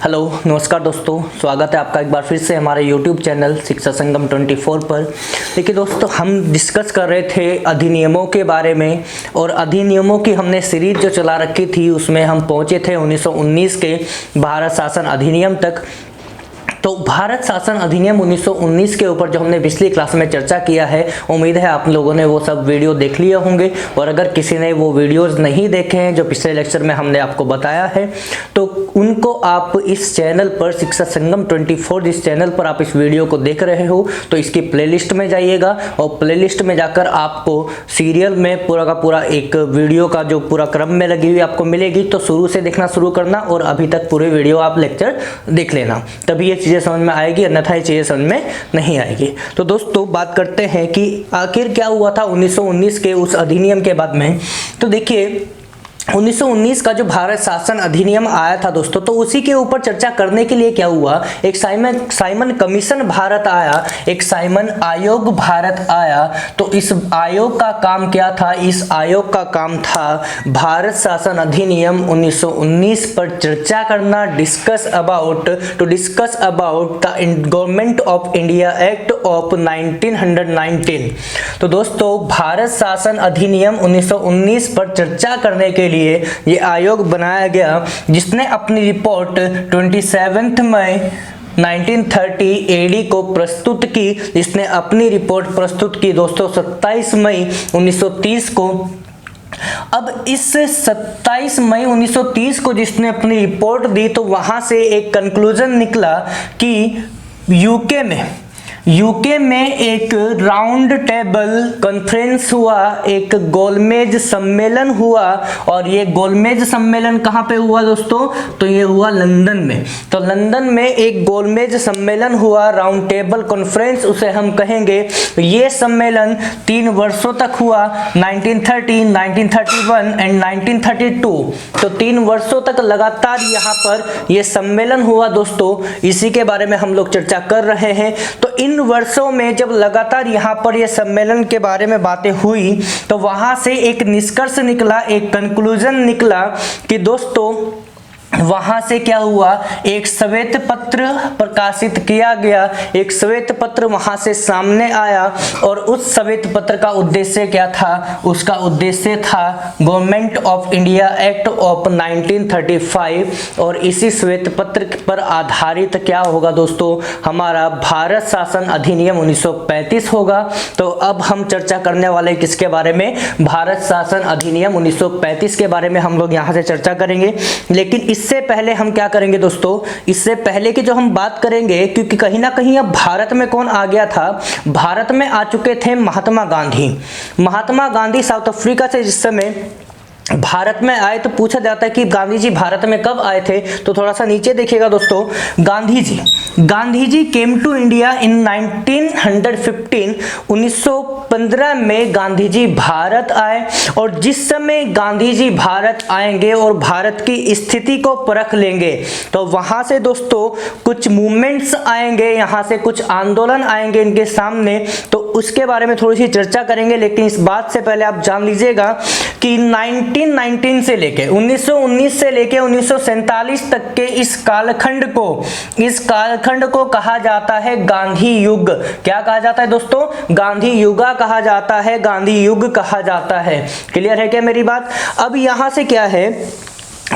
Hello नमस्कार दोस्तों, स्वागत है आपका एक बार फिर से हमारे YouTube चैनल शिक्षा संगम 24 पर। देखिए दोस्तों, हम डिस्कस कर रहे थे अधिनियमों के बारे में और अधिनियमों की हमने सीरीज जो चला रखी थी उसमें हम पहुंचे थे 1919 के भारत शासन अधिनियम तक। तो भारत शासन अधिनियम 1919 के ऊपर जो हमने पिछली क्लास में चर्चा किया है, उम्मीद है आप लोगों ने वो सब वीडियो देख लिए होंगे। और अगर किसी ने वो वीडियोस नहीं देखे हैं जो पिछले लेक्चर में हमने आपको बताया है, तो उनको आप इस चैनल पर शिक्षा संगम 24 जिस चैनल पर आप इस वीडियो को देख रहे हो, तो इसकी प्लेलिस्ट में जाइएगा और प्लेलिस्ट में जाकर आपको सीरियल में पूरा का पूरा एक वीडियो का जो पूरा क्रम में लगी हुई आपको मिलेगी। तो शुरू से देखना शुरू करना और अभी तक पूरे वीडियो आप लेक्चर देख लेना, तभी ये चीज़ें समझ में आएगी, अन्यथा ये चीज़ें समझ में नहीं आएगी। तो दोस्तों बात करते हैं कि आखिर क्या हुआ था 1919 के उस अधिनियम के बाद में। तो देखिए 1919 का जो भारत शासन अधिनियम आया था दोस्तों, तो उसी के ऊपर चर्चा करने के लिए क्या हुआ, एक साइमन कमीशन भारत आया, एक साइमन आयोग भारत आया। तो इस आयोग का काम क्या था? इस आयोग का काम था भारत शासन अधिनियम 1919 पर चर्चा करना, discuss about the government of India act of 1919। तो दोस्तों भारत शासन अधिनियम 1919 पर चर्चा करने के लिए ये आयोग बनाया गया, जिसने अपनी रिपोर्ट 27 मई 1930 एडी को प्रस्तुत की। इसने अपनी रिपोर्ट प्रस्तुत की दोस्तों 27 मई 1930 को। अब इस 27 मई 1930 को जिसने अपनी रिपोर्ट दी, तो वहां से एक कंक्लूजन निकला कि यूके में एक राउंड टेबल कॉन्फ्रेंस हुआ, एक गोलमेज सम्मेलन हुआ। और ये गोलमेज सम्मेलन कहाँ पे हुआ दोस्तों? तो ये हुआ लंदन में। तो लंदन में एक गोलमेज सम्मेलन हुआ, राउंड टेबल कॉन्फ्रेंस उसे हम कहेंगे। ये सम्मेलन 3 वर्षों तक हुआ, 1930, 1931 एंड 1932। तो 3 वर्षों तक लगातार यहाँ पर ये सम्मेलन हुआ दोस्तों, इसी के बारे में हम लोग चर्चा कर रहे हैं। तो इन वर्षों में जब लगातार यहाँ पर ये सम्मेलन के बारे में बातें हुई, तो वहां से एक निष्कर्ष निकला, एक कंक्लूजन निकला कि दोस्तों वहां से क्या हुआ, एक श्वेत पत्र प्रकाशित किया गया, एक श्वेत पत्र वहां से सामने आया। और उस श्वेत पत्र का उद्देश्य क्या था? उसका उद्देश्य था government of India act of 1935। और इसी श्वेत पत्र पर आधारित क्या होगा दोस्तों? हमारा भारत शासन अधिनियम 1935 होगा। तो अब हम चर्चा करने वाले किसके बारे में? भारत शासन अधिनियम 1935 के बारे में हम लोग यहाँ से चर्चा करेंगे। लेकिन इससे पहले हम क्या करेंगे दोस्तों, इससे पहले की जो हम बात करेंगे, क्योंकि कहीं ना कहीं अब भारत में कौन आ गया था? भारत में आ चुके थे महात्मा गांधी साउथ अफ्रीका से जिस समय भारत में आए। तो पूछा जाता है कि गांधी जी भारत में कब आए थे? तो थोड़ा सा नीचे देखिएगा दोस्तों, Gandhi ji came to India in 1915। 1915 में गांधी जी भारत आए। और जिस समय गांधी जी भारत आएंगे और भारत की स्थिति को परख लेंगे, तो वहां से दोस्तों कुछ मूवमेंट्स आएंगे, यहाँ से कुछ आंदोलन आएंगे इनके सामने। तो उसके बारे में थोड़ी सी चर्चा करेंगे। लेकिन इस बात से पहले आप जान लीजिएगा कि 1919 से लेके 1919 से लेके 1947 तक के इस कालखंड को कहा जाता है गांधी युग। क्या कहा जाता है दोस्तों? गांधी युगा कहा जाता है, गांधी युग कहा जाता है। क्लियर है क्या मेरी बात? अब यहां से क्या है,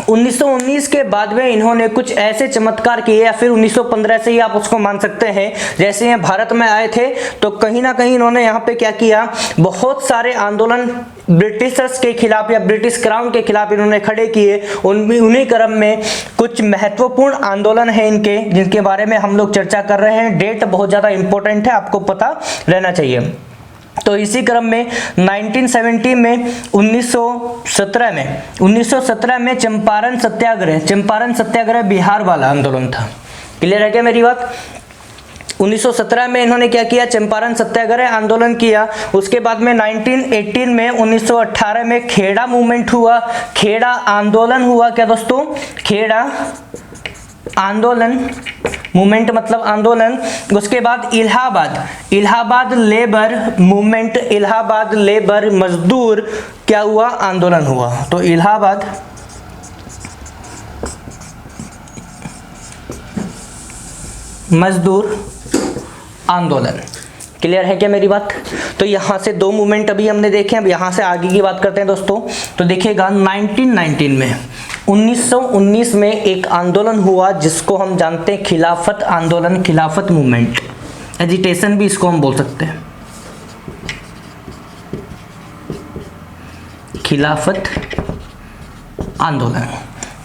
1919 के बाद में इन्होंने कुछ ऐसे चमत्कार किए, या फिर 1915 से ही आप उसको मान सकते हैं। जैसे ये भारत में आए थे, तो कहीं ना कहीं इन्होंने यहाँ पे क्या किया, बहुत सारे आंदोलन ब्रिटिशर्स के खिलाफ या ब्रिटिश क्राउन के खिलाफ इन्होंने खड़े किए। उन्हीं क्रम में कुछ महत्वपूर्ण आंदोलन है इनके, जिनके बारे में हम लोग चर्चा कर रहे हैं। डेट बहुत ज्यादा इंपॉर्टेंट है, आपको पता रहना चाहिए। तो इसी क्रम में 1970 में 1917 में चंपारण सत्याग्रह बिहार वाला आंदोलन था। क्लियर है क्या मेरी बात? 1917 में इन्होंने क्या किया? चंपारण सत्याग्रह आंदोलन किया। उसके बाद में 1918 में 1918 में खेड़ा मूवमेंट हुआ, खेड़ा आंदोलन हुआ। क्या दोस्तों? खेड़ा आंदोलन, मूवमेंट मतलब आंदोलन। उसके बाद Allahabad labour movement, Allahabad labour मजदूर क्या हुआ? आंदोलन हुआ। तो इलाहाबाद मजदूर आंदोलन। क्लियर है क्या मेरी बात? तो यहाँ से दो मूवमेंट अभी हमने देखे, अब यहाँ से आगे की बात करते हैं दोस्तों। तो देखिएगा 1919 में 1919 में एक आंदोलन हुआ जिसको हम जानते हैं खिलाफत आंदोलन, खिलाफत मूवमेंट, एजिटेशन भी इसको हम बोल सकते हैं, खिलाफत आंदोलन।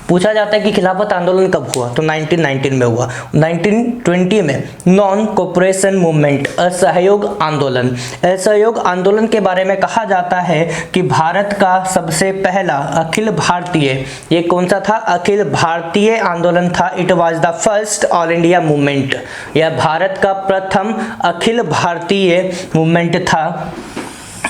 पूछा जाता है कि खिलाफत आंदोलन कब हुआ, तो 1919 में हुआ। 1920 में नॉन कोऑपरेशन मूवमेंट, असहयोग आंदोलन। असहयोग आंदोलन के बारे में कहा जाता है कि भारत का सबसे पहला अखिल भारतीय, ये कौन सा था, अखिल भारतीय आंदोलन था। It was the first all India movement, यह भारत का प्रथम अखिल भारतीय मूवमेंट था,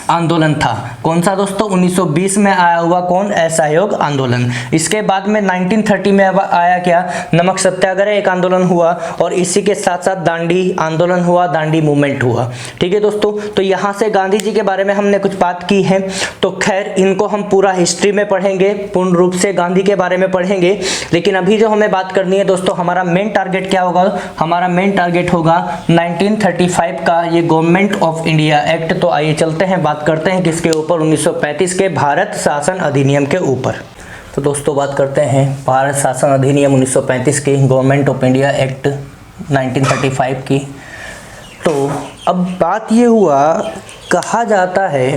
आंदोलन था। कौन सा दोस्तों, 1920 में आया हुआ कौन, असहयोग आंदोलन। इसके बाद में 1930 में आया क्या, नमक सत्याग्रह एक आंदोलन हुआ, और इसी के साथ साथ दांडी आंदोलन हुआ, दांडी मूवमेंट हुआ। ठीक है दोस्तों, तो यहाँ से गांधी जी के बारे में हमने कुछ बात की है, तो खैर इनको हम पूरा हिस्ट्री में पढ़ेंगे, पूर्ण रूप से गांधी के बारे में पढ़ेंगे। लेकिन अभी जो हमें बात करनी है दोस्तों, हमारा मेन टारगेट क्या होगा, हमारा मेन टारगेट होगा 1935 का ये गवर्नमेंट ऑफ इंडिया एक्ट। तो आइए चलते हैं, बात करते हैं किसके ऊपर, 1935 के भारत शासन अधिनियम के ऊपर। तो दोस्तों बात करते हैं भारत शासन अधिनियम 1935 की, गवर्नमेंट ऑफ इंडिया एक्ट 1935 की। तो अब बात ये हुआ, कहा जाता है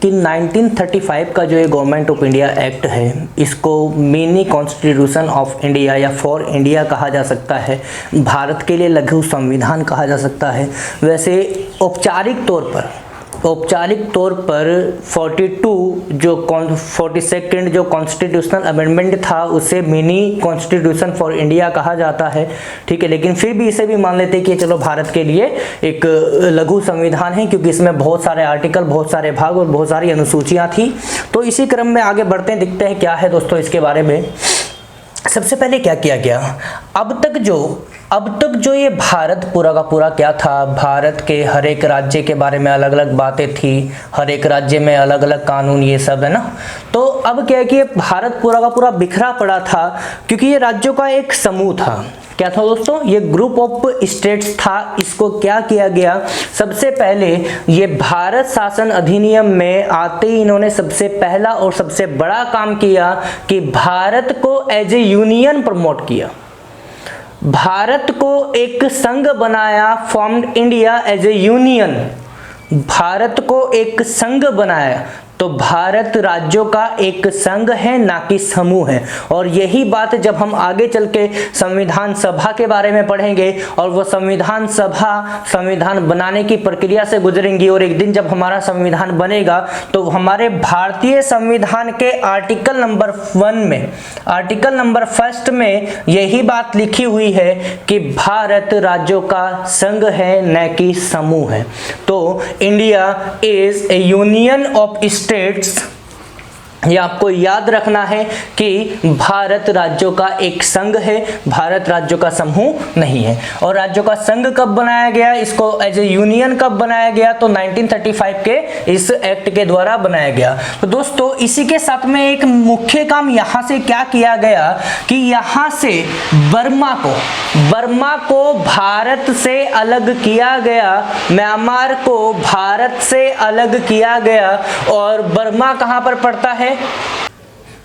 कि 1935 का जो ये गवर्नमेंट ऑफ इंडिया एक्ट है, इसको मिनी कॉन्स्टिट्यूशन ऑफ इंडिया या फॉर इंडिया कहा जा सकता है, भारत के लिए लघु संविधान कहा जा सकता है। वैसे औपचारिक तौर पर 42nd जो कॉन्स्टिट्यूशनल अमेंडमेंट था उसे मिनी कॉन्स्टिट्यूशन फॉर इंडिया कहा जाता है। ठीक है, लेकिन फिर भी इसे भी मान लेते हैं कि चलो भारत के लिए एक लघु संविधान है, क्योंकि इसमें बहुत सारे आर्टिकल, बहुत सारे भाग और बहुत सारी अनुसूचियां थी। तो इसी क्रम में आगे बढ़ते हैं, देखते हैं क्या है दोस्तों इसके बारे में। सबसे पहले क्या किया गया, अब तक जो ये भारत पूरा का पूरा क्या था, भारत के हर एक राज्य के बारे में अलग अलग बातें थी, हर एक राज्य में अलग अलग कानून, ये सब है ना। तो अब क्या है कि भारत पूरा का पूरा बिखरा पड़ा था, क्योंकि ये राज्यों का एक समूह था। क्या था दोस्तों, ये ग्रुप ऑफ स्टेट्स था। इसको क्या किया गया, सबसे पहले ये भारत शासन अधिनियम में आते ही इन्होंने सबसे पहला और सबसे बड़ा काम किया कि भारत को एज ए यूनियन प्रमोट किया, भारत को एक संघ बनाया, formed India as a union, Bharat को एक संघ बनाया। तो भारत राज्यों का एक संघ है, ना कि समूह है। और यही बात जब हम आगे चल के संविधान सभा के बारे में पढ़ेंगे, और वो संविधान सभा संविधान बनाने की प्रक्रिया से गुजरेंगी, और एक दिन जब हमारा संविधान बनेगा तो हमारे भारतीय संविधान के आर्टिकल नंबर 1 में, आर्टिकल नंबर 1 में यही बात लिखी हुई है कि भारत राज्यों का संघ है, न कि समूह है। तो India is A union of states, ये आपको याद रखना है कि भारत राज्यों का एक संघ है, भारत राज्यों का समूह नहीं है। और राज्यों का संघ कब बनाया गया, इसको एज ए यूनियन कब बनाया गया, तो 1935 के इस एक्ट के द्वारा बनाया गया। तो दोस्तों इसी के साथ में एक मुख्य काम यहाँ से क्या किया गया कि यहाँ से बर्मा को भारत से अलग किया गया, म्यांमार को भारत से अलग किया गया। और बर्मा कहाँ पर पड़ता है,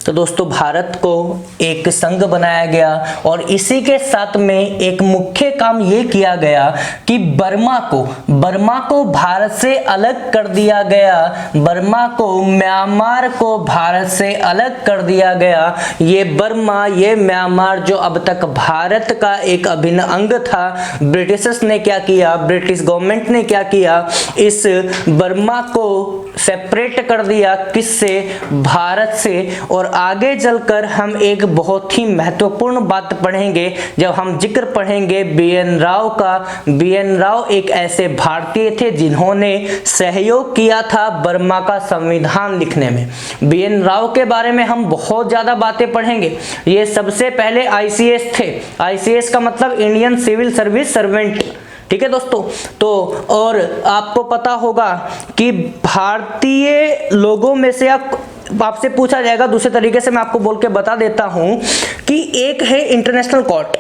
तो दोस्तों भारत को एक संघ बनाया गया। और इसी के साथ में एक मुख्य काम ये किया गया कि बर्मा को भारत से अलग कर दिया गया, बर्मा को, म्यांमार को भारत से अलग कर दिया गया। ये बर्मा, ये म्यांमार जो अब तक भारत का एक अभिन्न अंग था, ब्रिटिशर्स ने क्या किया, ब्रिटिश गवर्नमेंट ने क्या किया, इस बर्मा को सेपरेट कर दिया, किससे, भारत से। और आगे चलकर हम एक बहुत ही महत्वपूर्ण बात पढ़ेंगे जब हम जिक्र पढ़ेंगे बी.एन. राव का। बी.एन. राव एक ऐसे भारतीय थे जिन्होंने सहयोग किया था बर्मा का संविधान लिखने में। बी.एन. राव के बारे में हम बहुत ज्यादा बातें पढ़ेंगे। ये सबसे पहले आईसीएस थे। आईसीएस का मतलब इंडियन सिविल सर्विस सर्वेंट, ठीक है दोस्तों। तो और आपको पता होगा कि भारतीय लोगों में से आपसे पूछा जाएगा, दूसरे तरीके से मैं आपको बोल के बता देता हूं कि एक है इंटरनेशनल कोर्ट,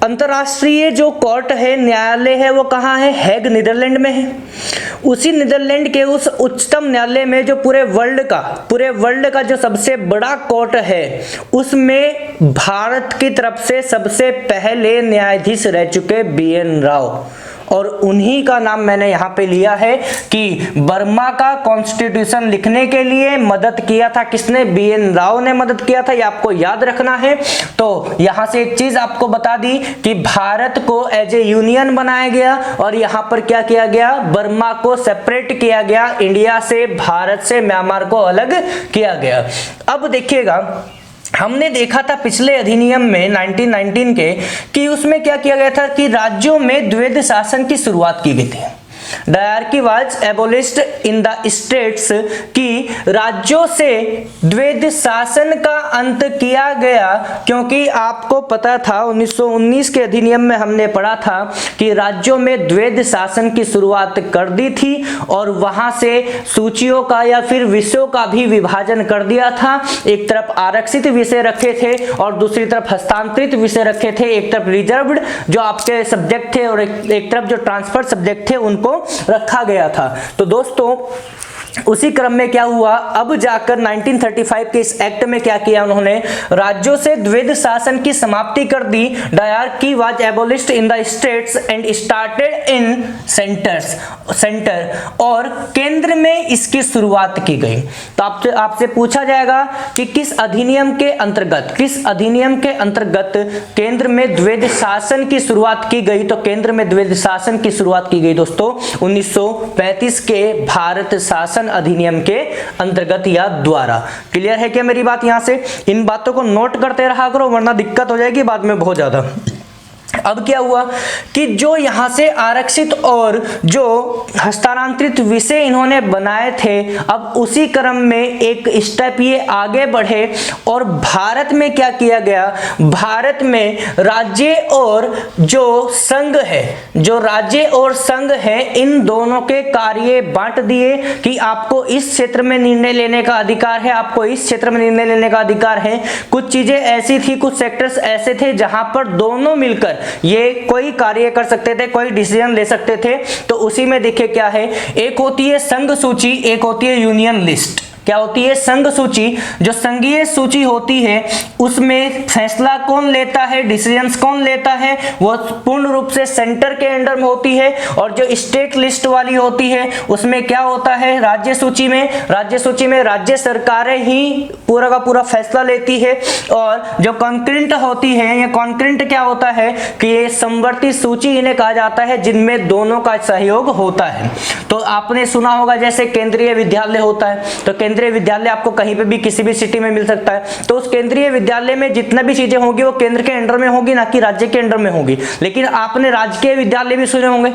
अंतर्राष्ट्रीय जो कोर्ट है, न्यायालय है, वो कहाँ है? हेग, नीदरलैंड में है। उसी नीदरलैंड के उस उच्चतम न्यायालय में जो पूरे वर्ल्ड का जो सबसे बड़ा कोर्ट है, उसमें भारत की तरफ से सबसे पहले न्यायाधीश रह चुके BN राव, और उन्हीं का नाम मैंने यहाँ पे लिया है कि बर्मा का कॉन्स्टिट्यूशन लिखने के लिए मदद किया था किसने? BN राव ने मदद किया था, ये आपको याद रखना है। तो यहाँ से एक चीज आपको बता दी कि भारत को एज ए यूनियन बनाया गया और यहाँ पर क्या किया गया? बर्मा को सेपरेट किया गया, इंडिया से, भारत से, म्यांमार को अलग किया गया। अब देखिएगा, हमने देखा था पिछले अधिनियम में 1919 के कि उसमें क्या किया गया था कि राज्यों में द्वैध शासन की शुरुआत की गई थी। Dyarchy was abolished in the states, कि राज्यों से द्वैध शासन का अंत किया गया, क्योंकि आपको पता था 1919 के अधिनियम में हमने पढ़ा था कि राज्यों में द्वैध शासन की शुरुआत कर दी थी और वहां से सूचियों का या फिर विषयों का भी विभाजन कर दिया था। एक तरफ आरक्षित विषय रखे थे और दूसरी तरफ हस्तांतरित विषय रखे थे। एक तरफ रिजर्व्ड जो आपके सब्जेक्ट थे और एक तरफ जो ट्रांसफर सब्जेक्ट थे उनको रखा गया था। तो दोस्तों उसी क्रम में क्या हुआ, अब जाकर 1935 के इस एक्ट में क्या किया उन्होंने? राज्यों से द्वैध शासन की समाप्ति कर दी। Dyarchy was abolished in the states and started in centre, और केंद्र में इसकी शुरुआत की गई। तो आपसे पूछा जाएगा कि किस अधिनियम के अंतर्गत केंद्र में द्वैध शासन की शुरुआत की गई? तो केंद्र में द्वैध शासन की शुरुआत की गई दोस्तों 1935 के भारत शासन अधिनियम के अंतर्गत या द्वारा। क्लियर है क्या मेरी बात? यहां से इन बातों को नोट करते रहा करो, वरना दिक्कत हो जाएगी बाद में बहुत ज्यादा। अब क्या हुआ कि जो यहां से आरक्षित और जो हस्तांतरित विषय इन्होंने बनाए थे, अब उसी क्रम में एक स्टेप ये आगे बढ़े और भारत में क्या किया गया? भारत में राज्य और जो संघ है, इन दोनों के कार्य बांट दिए कि आपको इस क्षेत्र में निर्णय लेने का अधिकार है, आपको इस क्षेत्र में निर्णय लेने का अधिकार है। कुछ चीजें ऐसी थी, कुछ सेक्टर्स ऐसे थे जहां पर दोनों मिलकर ये कोई कार्य कर सकते थे, कोई डिसीजन ले सकते थे। तो उसी में देखिए क्या है, एक होती है संघ सूची, एक होती है यूनियन लिस्ट। क्या होती है? संघ सूची। जो संघीय सूची होती है उसमें फैसला कौन लेता है, डिसीजंस कौन लेता है, वो पूर्ण रूप से सेंटर के अंडर में होती है। और जो स्टेट लिस्ट वाली होती है उसमें क्या होता है? राज्य सूची में राज्य सरकारें ही पूरा का पूरा फैसला लेती है। और जो कॉन्करेंट होती है, ये कॉन्करेंट क्या होता है कि ये समवर्ती सूची इन्हें कहा जाता है, जिनमें दोनों का सहयोग होता है। तो आपने सुना होगा जैसे केंद्रीय विद्यालय होता है, तो केंद्रीय विद्यालय आपको कहीं पे भी किसी भी सिटी में मिल सकता है। तो उस केंद्रीय विद्यालय में जितना भी चीजें होंगी वो केंद्र के अंडर में होगी, ना कि राज्य के अंडर में होगी। लेकिन आपने राजकीय विद्यालय भी सुने होंगे,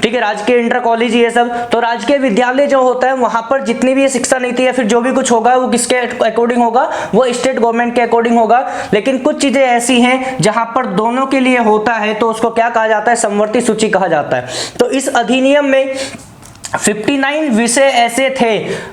ठीक है, राजकीय इंटर कॉलेज ये सब। तो राजकीय विद्यालय जो होता है वहां पर जितनी भी शिक्षा नीति या फिर जो भी कुछ होगा वो किसके अकॉर्डिंग होगा? वो स्टेट गवर्नमेंट के अकॉर्डिंग होगा। लेकिन कुछ चीजें ऐसी हैं जहां पर दोनों के लिए होता है, तो उसको क्या कहा जाता है? समवर्ती सूची कहा जाता है। तो इस अधिनियम में 59 विषय ऐसे थे,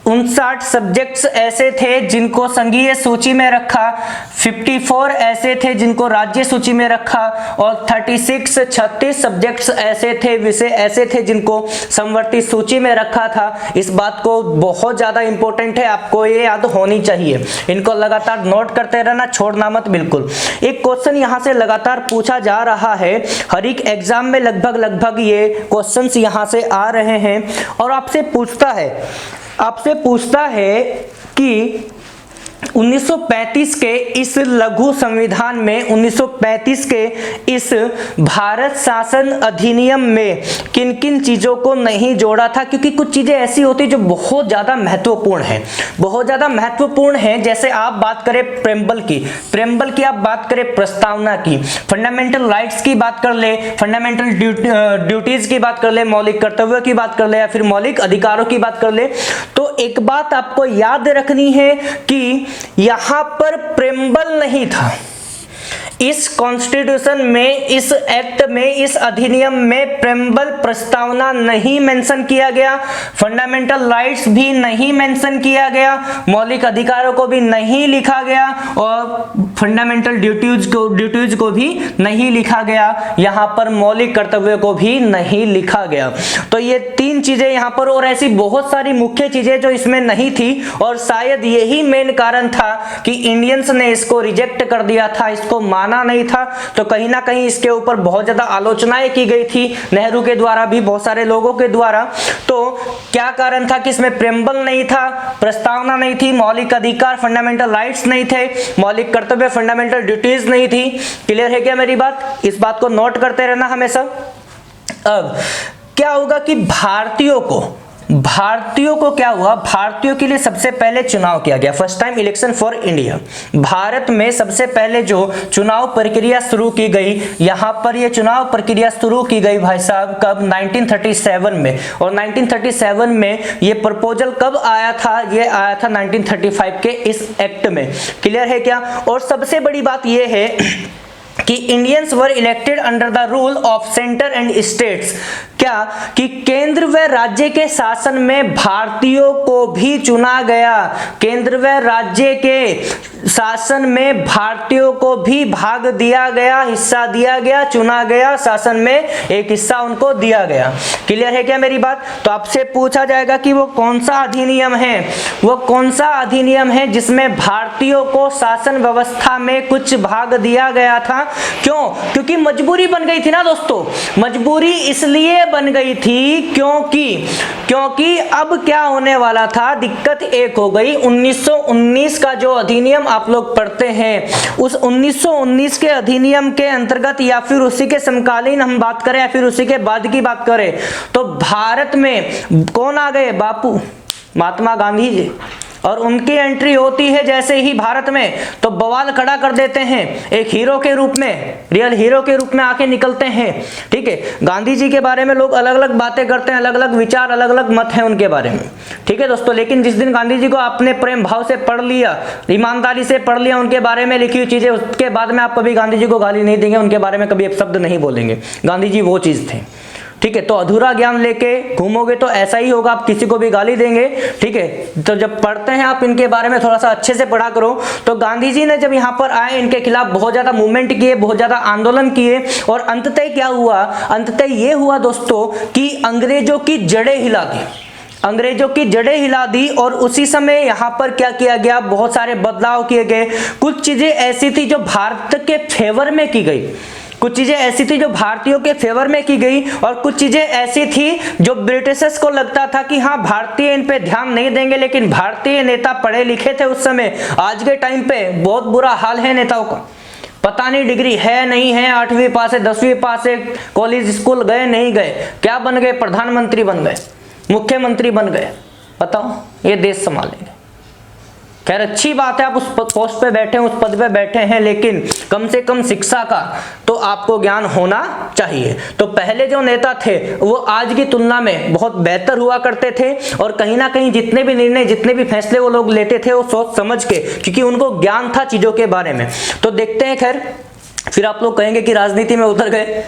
59 सब्जेक्ट्स ऐसे थे जिनको संघीय सूची में रखा, 54 ऐसे थे जिनको राज्य सूची में रखा, और 36 सब्जेक्ट्स ऐसे थे, विषय ऐसे थे जिनको समवर्ती सूची में रखा था। इस बात को बहुत ज्यादा इंपॉर्टेंट है, आपको ये याद होनी चाहिए। इनको लगातार नोट करते रहना, छोड़ना मत बिल्कुल। एक क्वेश्चन यहाँ से लगातार पूछा जा रहा है, हर एक एग्जाम में लगभग ये क्वेश्चंस यहाँ से आ रहे हैं और आपसे पूछता है कि 1935 के इस लघु संविधान में, 1935 के इस भारत शासन अधिनियम में किन किन चीजों को नहीं जोड़ा था? क्योंकि कुछ चीजें ऐसी होती जो बहुत ज्यादा महत्वपूर्ण है। जैसे आप बात करें प्रेम्बल की आप बात करें प्रस्तावना की, फंडामेंटल राइट्स की बात कर ले, फंडामेंटल ड्यूटीज की बात कर ले, मौलिक कर्तव्यों की बात कर ले, या फिर मौलिक अधिकारों की बात कर ले, तो एक बात आपको याद रखनी है कि यहां पर प्रेम्बल नहीं था। इस कॉन्स्टिट्यूशन में, इस एक्ट में, इस अधिनियम में प्रेम्बल प्रस्तावना नहीं मेंशन किया गया, फंडामेंटल राइट्स भी नहीं मेंशन किया गया, मौलिक अधिकारों को भी नहीं लिखा गया और फंडामेंटल ड्यूटीज को भी नहीं लिखा गया, यहां पर मौलिक कर्तव्यों को भी नहीं लिखा गया। तो ये तीन चीजें यहां पर, और ऐसी बहुत सारी मुख्य चीजें जो इसमें नहीं थी, और शायद यही मेन कारण था कि इंडियंस ने इसको रिजेक्ट कर दिया था, इसको माना नहीं था। तो कहीं ना कहीं इसके ऊपर बहुत ज्यादा आलोचनाएं की गई थी, नेहरू के द्वारा भी, बहुत सारे लोगों के द्वारा। तो क्या कारण था कि इसमें प्रेम्बल नहीं था, प्रस्तावना नहीं थी, मौलिक अधिकार फंडामेंटल राइट्स नहीं थे, मौलिक कर्तव्य फंडामेंटल ड्यूटीज नहीं थी। क्लियर है क्या मेरी बात? इस बात को नोट करते रहना हमेशा। अब क्या होगा कि भारतीयों को क्या हुआ, भारतीयों के लिए सबसे पहले चुनाव किया गया, first time election for India. Bharat में सबसे पहले जो चुनाव प्रक्रिया शुरू की गई, यहां पर ये चुनाव प्रक्रिया शुरू की गई भाई साहब कब, 1937 में। और 1937 में ये प्रपोजल कब आया था, ये आया था 1935 के इस एक्ट में। क्लियर है क्या? और सबसे बड़ी बात ये है कि Indians were elected under the rule of centre and states. क्या कि केंद्र व राज्य के शासन में भारतीयों को भी चुना गया, केंद्र व राज्य के शासन में भारतीयों को भी भाग दिया गया, हिस्सा दिया गया, चुना गया, शासन में एक हिस्सा उनको दिया गया। क्लियर है क्या मेरी बात? तो आपसे पूछा जाएगा कि वो कौन सा अधिनियम है, वो कौन सा अधिनियम है जिसमें भारतीयों को शासन व्यवस्था में कुछ भाग दिया गया था। क्यों? क्योंकि मजबूरी बन गई थी ना दोस्तों, मजबूरी इसलिए बन गई थी क्योंकि अब क्या होने वाला था, दिक्कत एक हो गई। 1919 का जो अधिनियम आप लोग पढ़ते हैं, उस 1919 के अधिनियम के अंतर्गत या फिर उसी के समकालीन हम बात करें या फिर उसी के बाद की बात करें, तो भारत में कौन आ गए? बापू महात्मा गांधी जी। और उनकी एंट्री होती है जैसे ही भारत में, तो बवाल खड़ा कर देते हैं, एक हीरो के रूप में, रियल हीरो के रूप में आके निकलते हैं। ठीक है, गांधी जी के बारे में लोग अलग अलग बातें करते हैं, अलग अलग विचार, अलग अलग मत है उनके बारे में। ठीक है दोस्तों, लेकिन जिस दिन गांधी जी को आपने प्रेम भाव से पढ़ लिया, ईमानदारी से पढ़ लिया उनके बारे में लिखी हुई चीजें, उसके बाद में आप कभी गांधी जी को गाली नहीं देंगे, उनके बारे में कभी एक शब्द नहीं बोलेंगे। गांधी जी वो चीज थे। ठीक है, तो अधूरा ज्ञान लेके घूमोगे तो ऐसा ही होगा, आप किसी को भी गाली देंगे। ठीक है, तो जब पढ़ते हैं आप इनके बारे में थोड़ा सा अच्छे से पढ़ा करो। तो गांधी जी ने जब यहाँ पर आए, इनके खिलाफ बहुत ज्यादा मूवमेंट किए, बहुत ज्यादा आंदोलन किए, और अंततः क्या हुआ? अंततः ये हुआ दोस्तों कि अंग्रेजों की जड़ें हिला दी, अंग्रेजों की जड़ें हिला दी। और उसी समय यहाँ पर क्या किया गया, बहुत सारे बदलाव किए गए। कुछ चीजें ऐसी थी जो भारत के फेवर में की गई, कुछ चीजें ऐसी थी जो भारतीयों के फेवर में की गई, और कुछ चीजें ऐसी थी जो ब्रिटिशर्स को लगता था कि हाँ भारतीय इन पे ध्यान नहीं देंगे। लेकिन भारतीय नेता पढ़े लिखे थे उस समय, आज के टाइम पे बहुत बुरा हाल है नेताओं का, पता नहीं डिग्री है नहीं है, 8वीं पास है, 10वीं पास है, कॉलेज स्कूल गए नहीं गए, क्या बन गए? प्रधानमंत्री बन गए, मुख्यमंत्री बन गए। बताओ, ये देश संभालेंगे? खैर अच्छी बात है, आप उस पोस्ट पे बैठे हैं, उस पद पे बैठे हैं, लेकिन कम से कम शिक्षा का तो आपको ज्ञान होना चाहिए। तो पहले जो नेता थे वो आज की तुलना में बहुत बेहतर हुआ करते थे, और कहीं ना कहीं जितने भी निर्णय, जितने भी फैसले वो लोग लेते थे वो सोच समझ के, क्योंकि उनको ज्ञान था चीजों के बारे में। तो देखते हैं, खैर फिर आप लोग कहेंगे कि राजनीति में उतर गए।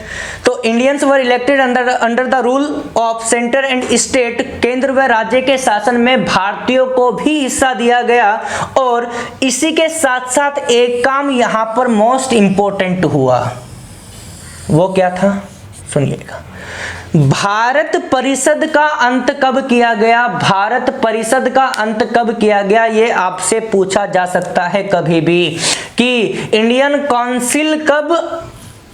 तो Indians were elected under the rule of centre and state, केंद्र व राज्य के शासन में भारतीयों को भी हिस्सा दिया गया। और इसी के साथ साथ एक काम यहां पर मोस्ट इंपॉर्टेंट हुआ, वो क्या था? सुनिएगा, भारत परिषद का अंत कब किया गया? भारत परिषद का अंत कब किया गया, ये आपसे पूछा जा सकता है कभी भी, कि इंडियन काउंसिल कब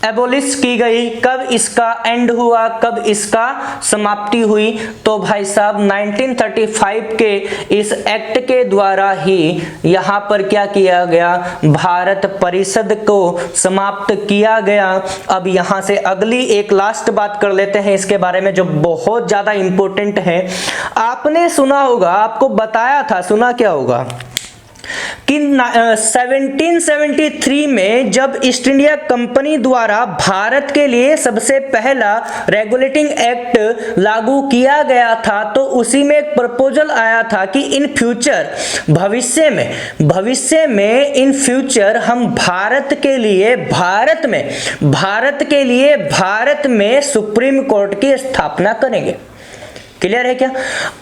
एबोलिश की गई, कब इसका एंड हुआ, कब इसका समाप्ति हुई? तो भाई साहब 1935 के इस एक्ट के द्वारा ही यहाँ पर क्या किया गया, भारत परिषद को समाप्त किया गया। अब यहाँ से अगली एक लास्ट बात कर लेते हैं इसके बारे में, जो बहुत ज्यादा इंपॉर्टेंट है। आपने सुना होगा, आपको बताया था, सुना क्या होगा कि 1773 में जब ईस्ट इंडिया कंपनी द्वारा भारत के लिए सबसे पहला रेगुलेटिंग एक्ट लागू किया गया था, तो उसी में एक प्रपोजल आया था कि इन फ्यूचर भविष्य में इन फ्यूचर हम भारत में सुप्रीम कोर्ट की स्थापना करेंगे। क्लियर है क्या?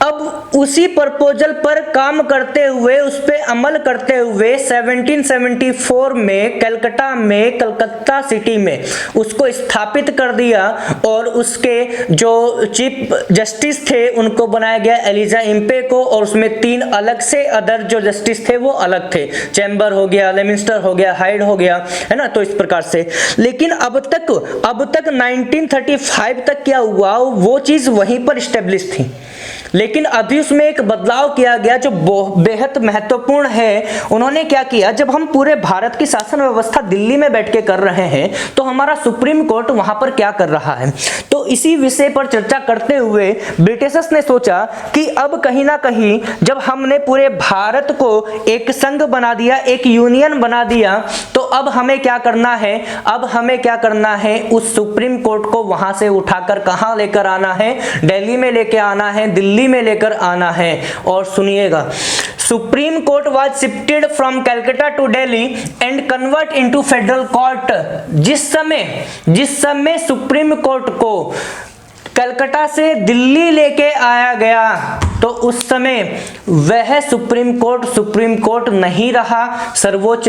अब उसी प्रपोजल पर काम करते हुए, उस पे अमल करते हुए 1774 में कलकत्ता सिटी में उसको स्थापित कर दिया और उसके जो चीफ जस्टिस थे उनको बनाया गया एलिजा इम्पे को, और उसमें 3 अलग से अदर जो जस्टिस थे वो अलग थे, चैम्बर हो गया, लेमिस्टर हो गया, हाइड हो गया, है ना। तो इस प्रकार से, लेकिन अब तक 1935 तक क्या हुआ, वो चीज वहीं पर स्टेब्लिश थी, लेकिन अभी उसमें एक बदलाव किया गया जो बेहद महत्वपूर्ण है। उन्होंने क्या किया, जब हम पूरे भारत की शासन व्यवस्था दिल्ली में बैठ के कर रहे हैं तो हमारा सुप्रीम कोर्ट वहां पर क्या कर रहा है, तो इसी विषय पर चर्चा करते हुए ब्रिटिशर्स ने सोचा कि अब कहीं ना कहीं जब हमने पूरे भारत को एक संघ बना दिया, एक यूनियन बना दिया, तो अब हमें क्या करना है, उस सुप्रीम कोर्ट को वहां से उठाकर कहां लेकर आना है, दिल्ली में लेकर आना है, दिल्ली में लेकर आना है। और सुनिएगा, supreme court was shifted from Calcutta to Delhi and convert into federal court. जिस समय सुप्रीम कोर्ट को कलकत्ता से दिल्ली लेके आया गया, तो उस समय वह सुप्रीम कोर्ट नहीं रहा, सर्वोच्च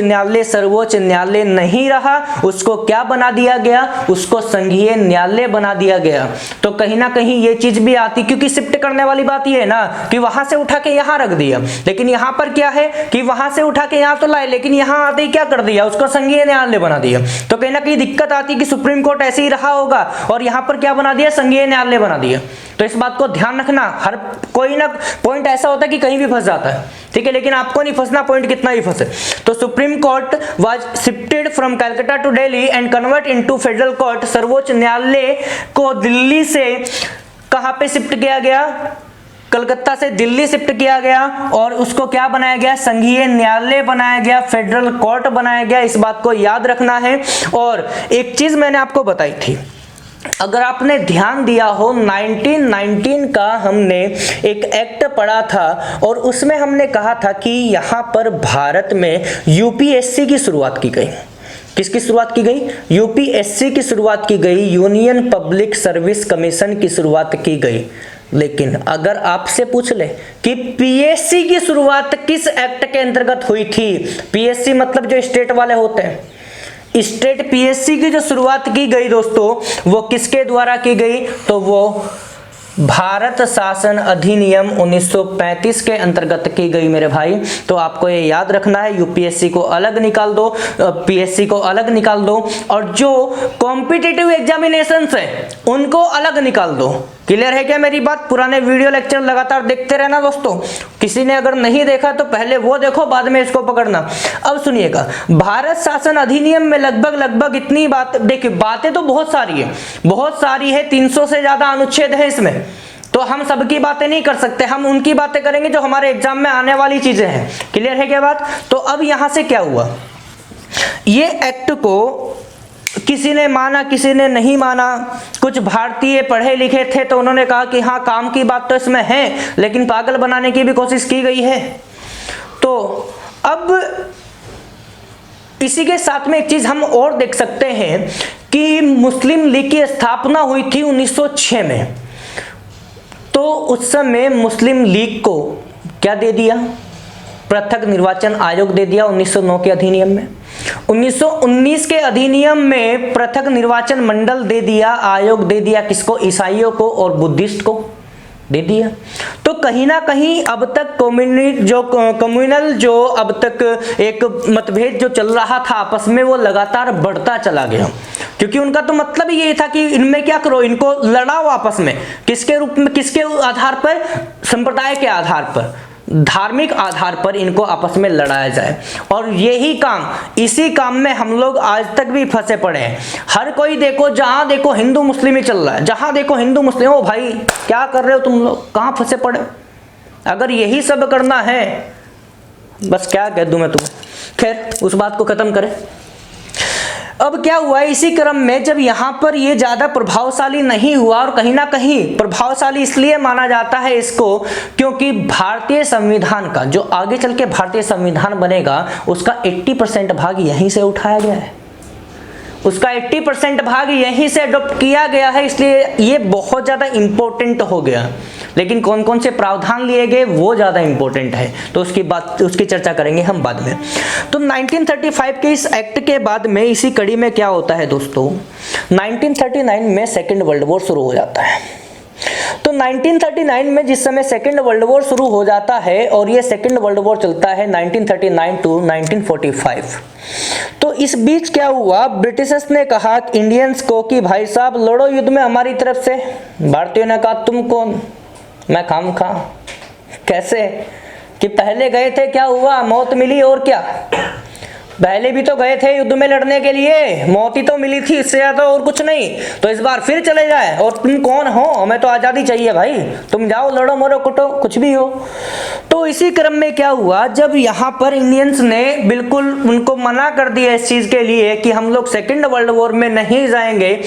न्यायालय नहीं रहा, उसको क्या बना दिया गया, उसको संघीय न्यायालय बना दिया गया। तो कहीं ना कहीं ये चीज भी आती, क्योंकि शिफ्ट करने वाली बात ये है ना कि वहां से उठा के यहां रख दिया, लेकिन यहां पर क्या है कि वहां से उठा के यहां तो लाए, लेकिन यहां आते ही क्या कर दिया, उसको संघीय न्यायालय बना दिया। तो कहीं ना कहीं दिक्कत आती कि सुप्रीम कोर्ट ऐसे ही रहा होगा और यहां पर क्या बना दिया, संघीय न्यायालय बना दिया। तो इस बात को ध्यान रखना, हर कोई ना पॉइंट ऐसा होता है कि कहीं भी फंस जाता है, ठीक है, लेकिन आपको नहीं फंसना, पॉइंट कितना ही फंसे। तो supreme court was shifted from Calcutta to Delhi and convert into federal court. सर्वोच्च न्यायालय को दिल्ली से कहां पे शिफ्ट किया गया, कलकत्ता से दिल्ली शिफ्ट किया गया, और उसको क्या बनाया गया, संघीय न्यायालय बनाया गया, फेडरल कोर्ट बनाया गया। इस बात को याद रखना है। और एक चीज मैंने आपको बताई थी, अगर आपने ध्यान दिया हो, 1919 का हमने एक एक्ट पढ़ा था और उसमें हमने कहा था कि यहां पर भारत में यूपीएससी की शुरुआत की गई। किसकी शुरुआत की गई, यूपीएससी की शुरुआत की गई, यूनियन पब्लिक सर्विस कमीशन की शुरुआत की गई। लेकिन अगर आपसे पूछ ले कि पीएससी की शुरुआत किस एक्ट के अंतर्गत हुई थी, पीएससी मतलब जो स्टेट वाले होते हैं, स्टेट पीएससी की जो शुरुआत की गई दोस्तों, वो किसके द्वारा की गई, तो वो भारत शासन अधिनियम 1935 के अंतर्गत की गई मेरे भाई। तो आपको ये याद रखना है, यूपीएससी को अलग निकाल दो, पीएससी को अलग निकाल दो, और जो कॉम्पिटिटिव एग्जामिनेशंस है उनको अलग निकाल दो। क्लियर है क्या मेरी बात? पुराने वीडियो लेक्चर लगातार देखते रहना दोस्तों, किसी ने अगर नहीं देखा तो पहले वो देखो, बाद में इसको पकड़ना। अब सुनिएगा, भारत शासन अधिनियम में लगभग इतनी बात, देखिए बातें तो बहुत सारी है, 300 से ज्यादा अनुच्छेद है इसमें, तो हम सबकी बातें नहीं कर सकते, हम उनकी बातें करेंगे जो हमारे एग्जाम में आने वाली चीजें हैं। क्लियर है क्या बात? तो अब यहां से क्या हुआ, ये एक्ट को किसी ने माना, किसी ने नहीं माना। कुछ भारतीय पढ़े लिखे थे तो उन्होंने कहा कि हाँ काम की बात तो इसमें है, लेकिन पागल बनाने की भी कोशिश की गई है। तो अब इसी के साथ में एक चीज हम और देख सकते हैं कि मुस्लिम लीग की स्थापना हुई थी 1906 में। तो उस समय मुस्लिम लीग को क्या दे दिया, पृथक निर्वाचन आयोग दे दिया 1909 के अधिनियम में। 1919 के अधिनियम में पृथक निर्वाचन मंडल दे दिया, आयोग दे दिया, किसको, ईसाइयों को और बुद्धिस्ट को दे दिया। तो कहीं ना कहीं अब तक कम्युनल जो अब तक एक मतभेद जो चल रहा था आपस में, वो लगातार बढ़ता चला गया, क्योंकि उनका तो मतलब ही ये था कि इनमें क्या करो, इनको लड़ाओ आपस में, किसके रूप में, किसके आधार पर, संप्रदाय के आधार पर, धार्मिक आधार पर इनको आपस में लड़ाया जाए। और यही काम, इसी काम में हम लोग आज तक भी फंसे पड़े हैं। हर कोई देखो, जहां देखो हिंदू मुस्लिम ही चल रहा है, जहां देखो हिंदू मुस्लिम। ओ भाई क्या कर रहे हो तुम लोग, कहां फंसे पड़े हो? अगर यही सब करना है, बस क्या कह दूं मैं तुम्हें। खैर उस बात को खत्म करें। अब क्या हुआ, इसी क्रम में जब यहाँ पर ये ज्यादा प्रभावशाली नहीं हुआ, और कहीं ना कहीं प्रभावशाली इसलिए माना जाता है इसको क्योंकि भारतीय संविधान का जो आगे चल के भारतीय संविधान बनेगा उसका 80% भाग यहीं से उठाया गया है, उसका 80% भाग यहीं से अडॉप्ट किया गया है, इसलिए ये बहुत ज्यादा इंपॉर्टेंट हो गया। लेकिन कौन कौन से प्रावधान लिए गए वो ज्यादा इंपॉर्टेंट है, तो उसकी चर्चा करेंगे हम बाद में। तो 1935 के इस एक्ट के बाद में इसी कड़ी में क्या होता है दोस्तों, 1939 में सेकेंड वर्ल्ड वॉर शुरू हो जाता है। तो 1939 में जिस समय सेकेंड वर्ल्ड वॉर शुरू हो जाता है, और ये सेकेंड वर्ल्ड वॉर चलता है 1939 टू 1945। तो इस बीच क्या हुआ, ब्रिटिशर्स ने कहा इंडियंस को कि भाई साहब लड़ो युद्ध में हमारी तरफ से। भारतीयों ने कहा तुम कौन, मैं खामखा। कैसे कि पहले गए थे, क्या हुआ, मौत मिली, और क्या, पहले भी तो गए थे युद्ध में लड़ने के लिए, मौत ही तो मिली थी, इससे ज्यादा और कुछ नहीं। तो इस बार फिर चले जाए, और तुम कौन हो, हमें तो आजादी चाहिए भाई, तुम जाओ लड़ो मरो कुटो कुछ भी हो। तो इसी क्रम में क्या हुआ, जब यहाँ पर इंडियंस ने बिल्कुल उनको मना कर दिया इस चीज के लिए कि हम लोग सेकेंड वर्ल्ड वॉर में नहीं जाएंगे,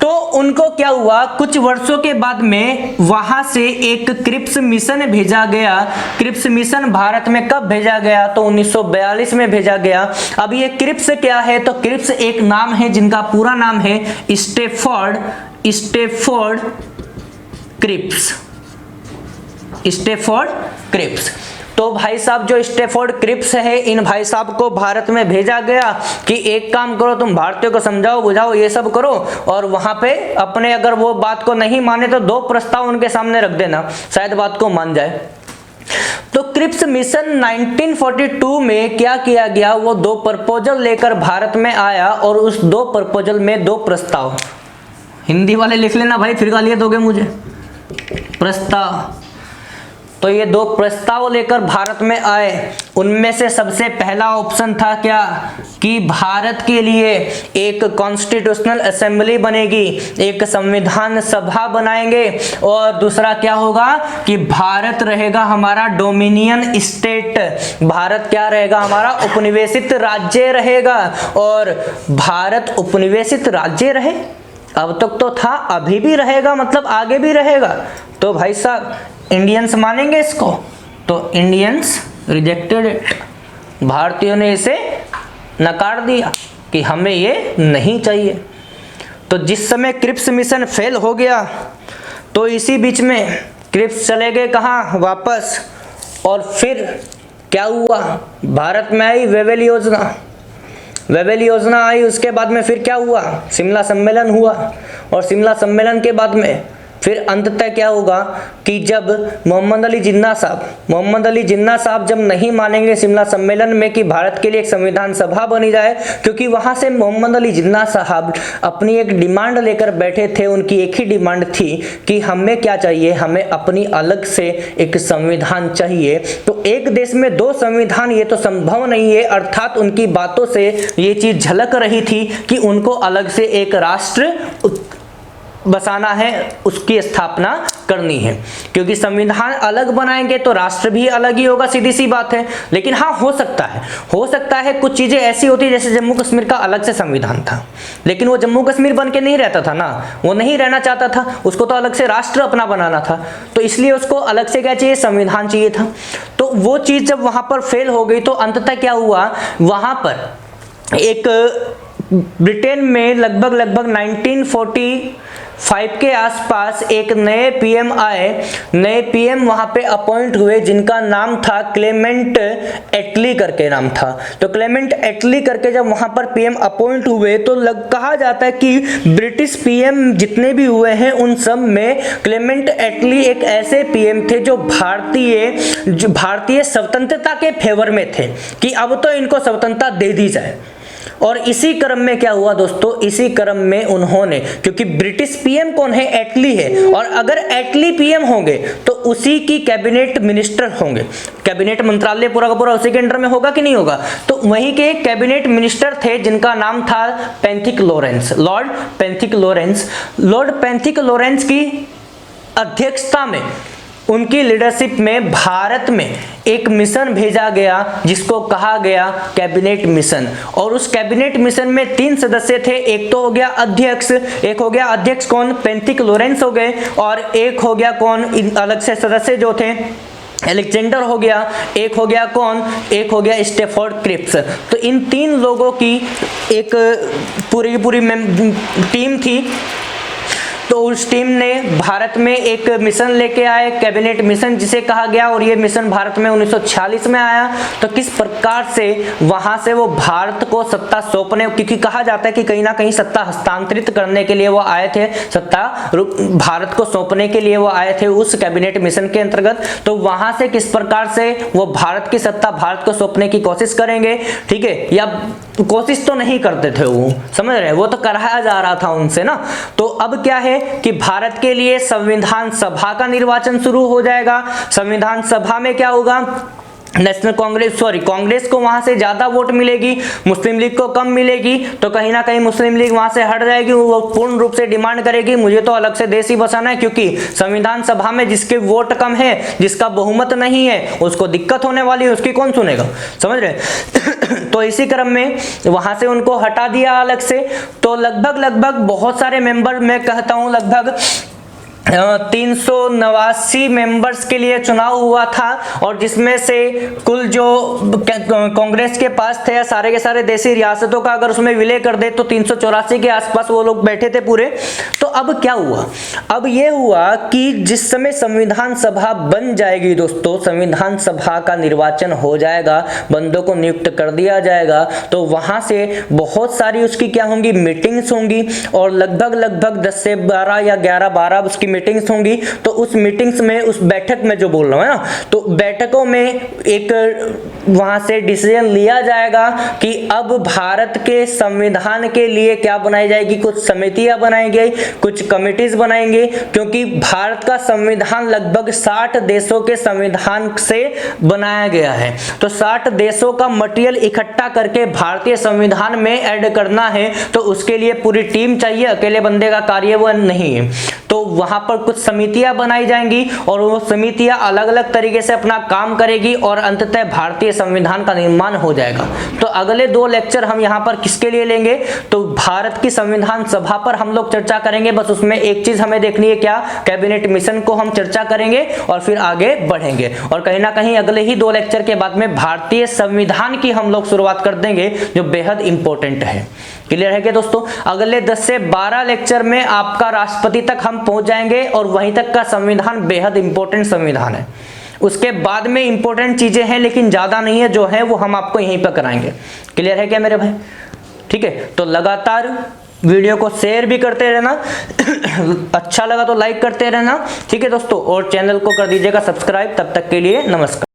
तो उनको क्या हुआ, कुछ वर्षों के बाद में वहां से एक क्रिप्स मिशन भेजा गया। क्रिप्स मिशन भारत में कब भेजा गया, तो 1942 में भेजा गया। अब ये क्रिप्स क्या है, तो क्रिप्स एक नाम है जिनका पूरा नाम है स्टैफोर्ड क्रिप्स, स्टैफोर्ड क्रिप्स। तो भाई साहब जो स्टैफोर्ड क्रिप्स है, इन भाई साहब को भारत में भेजा गया कि एक काम करो, तुम भारतीयों को समझाओ बुझाओ ये सब करो, और वहां पे अपने अगर वो बात को नहीं माने तो 2 प्रस्ताव उनके सामने रख देना, शायद बात को मान जाए। तो क्रिप्स मिशन 1942 में क्या किया गया, वो 2 प्रपोजल लेकर भारत में आया, और उस 2 प्रपोजल में 2 प्रस्ताव, हिंदी वाले लिख लेना भाई फिर गालियां दोगे मुझे, प्रस्ताव। तो ये 2 प्रस्ताव लेकर भारत में आए। उनमें से सबसे पहला ऑप्शन था क्या, कि भारत के लिए एक कॉन्स्टिट्यूशनल असेंबली बनेगी, एक संविधान सभा बनाएंगे, और दूसरा क्या होगा कि भारत रहेगा हमारा डोमिनियन स्टेट, भारत क्या रहेगा हमारा उपनिवेशित राज्य रहेगा। और भारत उपनिवेशित राज्य रहे, अब तक तो था, अभी भी रहेगा, मतलब आगे भी रहेगा। तो भाई साहब इंडियंस मानेंगे इसको, तो इंडियंस रिजेक्टेड इट, भारतीयों ने इसे नकार दिया कि हमें ये नहीं चाहिए। तो जिस समय क्रिप्स मिशन फेल हो गया, तो इसी बीच में क्रिप्स चले गए कहाँ, वापस। और फिर क्या हुआ, भारत में आई वेवेल योजना, वेवेल योजना आई। उसके बाद में फिर क्या हुआ, शिमला सम्मेलन हुआ, और शिमला सम्मेलन के बाद में फिर अंततः क्या होगा कि जब मोहम्मद अली जिन्ना साहब जब नहीं मानेंगे शिमला सम्मेलन में कि भारत के लिए एक संविधान सभा बनी जाए, क्योंकि वहां से मोहम्मद अली जिन्ना साहब अपनी एक डिमांड लेकर बैठे थे। उनकी एक ही डिमांड थी कि हमें क्या चाहिए, हमें अपनी अलग से एक संविधान चाहिए। तो एक देश में 2 संविधान ये तो संभव नहीं है, अर्थात उनकी बातों से ये चीज झलक रही थी कि उनको अलग से एक राष्ट्र बसाना है, उसकी स्थापना करनी है। क्योंकि संविधान अलग बनाएंगे तो राष्ट्र भी अलग ही होगा, सीधी सी बात है। लेकिन हाँ हो सकता है कुछ चीजें ऐसी होती है, जैसे जम्मू कश्मीर का अलग से संविधान था, लेकिन वो जम्मू कश्मीर बन के नहीं रहता था ना, वो नहीं रहना चाहता था, उसको तो अलग से राष्ट्र अपना बनाना था, तो इसलिए उसको अलग से क्या चाहिए, संविधान चाहिए था। तो वो चीज जब वहां पर फेल हो गई, तो अंततः क्या हुआ, वहां पर एक ब्रिटेन में लगभग 1945 के आसपास एक नए पीएम आए। नए पीएम वहां पे अपॉइंट हुए, जिनका नाम था क्लेमेंट एटली करके नाम था। तो क्लेमेंट एटली करके जब वहां पर पीएम अपॉइंट हुए, तो कहा जाता है कि ब्रिटिश पीएम जितने भी हुए हैं उन सब में क्लेमेंट एटली एक ऐसे पीएम थे जो भारतीय स्वतंत्रता के फेवर में थे कि अब तो इनको स्वतंत्रता दे दी जाए। और इसी क्रम में क्या हुआ दोस्तों, इसी क्रम में उन्होंने, क्योंकि ब्रिटिश पीएम कौन है, एटली है, और अगर एटली पीएम होंगे तो उसी की कैबिनेट मिनिस्टर होंगे, कैबिनेट मंत्रालय पूरा का पूरा उसी के अंडर में होगा कि नहीं होगा। तो वहीं के कैबिनेट मिनिस्टर थे जिनका नाम था Pethick Lawrence, Lord Pethick Lawrence. Lord Pethick Lawrence की अध्यक्षता में उनकी लीडरशिप में भारत में एक मिशन भेजा गया जिसको कहा गया कैबिनेट मिशन। और उस कैबिनेट मिशन में 3 सदस्य थे, एक तो हो गया अध्यक्ष, एक हो गया अध्यक्ष कौन, पेंथिक लॉरेंस हो गए, और एक हो गया कौन, अलग से सदस्य जो थे अलेक्जेंडर हो गया, एक हो गया कौन, एक हो गया स्टेफोर्ड क्रिप्स। तो इन 3 लोगों की एक पूरी टीम थी। तो उस टीम ने भारत में एक मिशन लेके आए, कैबिनेट मिशन जिसे कहा गया, और ये मिशन भारत में 1946 में आया। तो किस प्रकार से वहां से वो भारत को सत्ता सौंपने, क्योंकि कहा जाता है कि कहीं ना कहीं सत्ता हस्तांतरित करने के लिए वो आए थे, सत्ता भारत को सौंपने के लिए वो आए थे उस कैबिनेट मिशन के अंतर्गत। तो वहां से किस प्रकार से वो भारत की सत्ता भारत को सौंपने की कोशिश करेंगे, ठीक है, या कोशिश तो नहीं करते थे वो, समझ रहे हैं, वो तो कराया जा रहा था उनसे ना। तो अब क्या है कि भारत के लिए संविधान सभा का निर्वाचन शुरू हो जाएगा। संविधान सभा में क्या होगा, नेशनल कांग्रेस को वहां से ज्यादा वोट मिलेगी, मुस्लिम लीग को कम मिलेगी। तो कहीं ना कहीं मुस्लिम लीग वहां से हट जाएगी, वो पूर्ण रूप से डिमांड करेगी मुझे तो अलग से देश ही बसाना है, क्योंकि संविधान सभा में जिसके वोट कम है, जिसका बहुमत नहीं है, उसको दिक्कत होने वाली है, उसकी कौन सुनेगा, समझ रहे। तो इसी क्रम में वहां से उनको हटा दिया अलग से। तो लगभग बहुत सारे मेंबर, मैं कहता हूं लगभग 389 मेंबर्स के लिए चुनाव हुआ था, और जिसमें से कुल जो कांग्रेस के पास थे सारे के सारे देशी रियासतों का अगर उसमें विलय कर दे तो 384 के आसपास वो लोग बैठे थे पूरे। तो अब क्या हुआ, अब ये हुआ कि जिस समय संविधान सभा बन जाएगी दोस्तों, संविधान सभा का निर्वाचन हो जाएगा, बंदों को नियुक्त कर दिया जाएगा, तो वहां से बहुत सारी उसकी क्या होंगी, मीटिंग्स होंगी, और लगभग 10 से 12 या 11-12 उसकी मीटिंग्स होंगी। तो उस मीटिंग्स में, उस बैठक में जो बोल रहा हूं ना, तो बैठकों में एक वहां से डिसीजन लिया जाएगा कि अब भारत के संविधान के लिए क्या बनाई जाएगी, कुछ समितियां बनाई गई, कुछ कमिटीज बनाएंगे, क्योंकि भारत का संविधान लगभग 60 देशों के संविधान से बनाया गया है। तो 60 देशों का मटेरियल इकट्ठा करके भारतीय संविधान में ऐड करना है, तो उसके लिए पूरी टीम चाहिए, अकेले बंदे का कार्य वो नहीं है। तो वहां पर कुछ समितियां बनाई जाएंगी, और वो समितियां अलग अलग तरीके से अपना काम करेगी, और अंततः भारतीय संविधान का निर्माण हो जाएगा। तो अगले 2 लेक्चर हम यहाँ पर किसके लिए लेंगे, तो भारत की संविधान सभा पर हम लोग चर्चा करेंगे। बस उसमें एक चीज हमें देखनी है, क्या, कैबिनेट मिशन को हम चर्चा करेंगे और फिर आगे बढ़ेंगे। और कहीं ना कहीं अगले ही 2 लेक्चर के बाद में भारतीय संविधान की हम लोग शुरुआत कर देंगे, जो बेहद इंपॉर्टेंट है। क्लियर है क्या दोस्तों। अगले 10 से 12 लेक्चर में आपका राष्ट्रपति तक हम पहुंच जाएंगे, और वहीं तक का संविधान बेहद इंपॉर्टेंट संविधान है। उसके बाद में इंपॉर्टेंट चीजें हैं, लेकिन ज्यादा नहीं है, जो है वो हम आपको यहीं पर कराएंगे। क्लियर है क्या मेरे भाई, ठीक है। तो लगातार वीडियो को शेयर भी करते रहना अच्छा लगा तो लाइक करते रहना, ठीक है दोस्तों, और चैनल को कर दीजिएगा सब्सक्राइब। तब तक के लिए नमस्कार।